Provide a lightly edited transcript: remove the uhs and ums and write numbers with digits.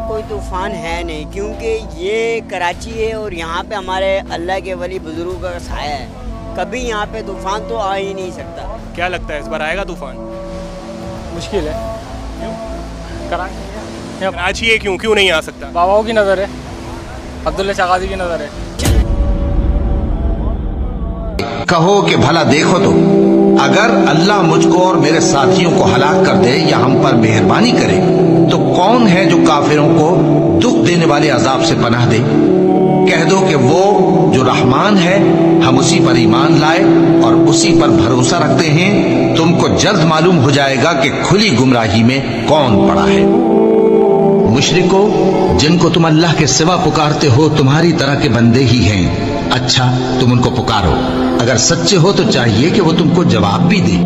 कोई तूफ़ान है नहीं, क्योंकि ये कराची है और यहाँ पे हमारे अल्लाह के वली बुजुर्गों का साया है। कभी यहाँ पे तूफ़ान तो आ ही नहीं सकता। क्या लगता है इस बार आएगा तूफान? मुश्किल है। क्यों? कराची कराची है, क्यों नहीं आ सकता? बाबाओं की नज़र है, अब्दुल्ला शागाजी की नज़र है। कहो कि भला देखो तो, अगर अल्लाह मुझको और मेरे साथियों को हलाक कर दे या हम पर मेहरबानी करे तो कौन है जो काफिरों को दुख देने वाले अजाब से पनाह दे। कह दो कि वो जो रहमान है, हम उसी पर ईमान लाए और उसी पर भरोसा रखते हैं। तुमको जल्द मालूम हो जाएगा कि खुली गुमराही में कौन पड़ा है। मुशरिको, जिनको तुम अल्लाह के सिवा पुकारते हो तुम्हारी तरह के बंदे ही हैं। अच्छा, तुम उनको पुकारो। अगर सच्चे हो तो चाहिए कि वो तुमको जवाब भी दे।